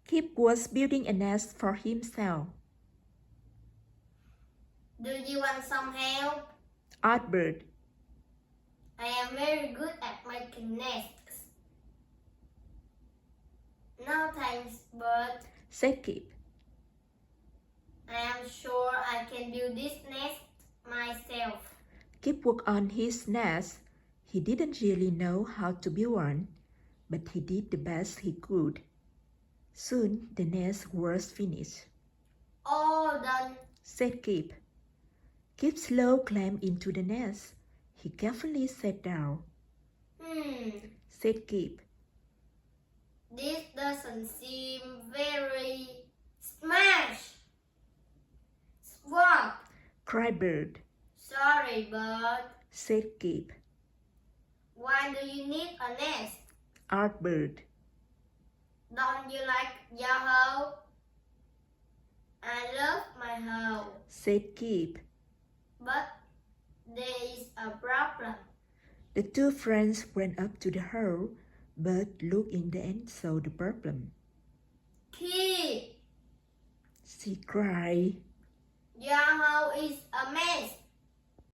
Kip was building a nest for himself. Do you want some help? Asked Bird. I am very good at making nests. No thanks, Bird. Said Kip. I am sure I can build this nest myself. Kip worked on his nest. He didn't really know how to build one, but he did the best he could. Soon the nest was finished. All done, Said Kip. Kip slowly climbed into the nest. He carefully sat down. Said Kip. This doesn't seem very... Smash! Swap! Cried Bird. Sorry, Bird. Said Kip. Why do you need a nest? Asked Bird. Don't you like your home? I love my home. Said Kip. But there is a problem. The two friends went up to the hole, but looked in and saw the problem. Kip! She cried. Your home is a mess.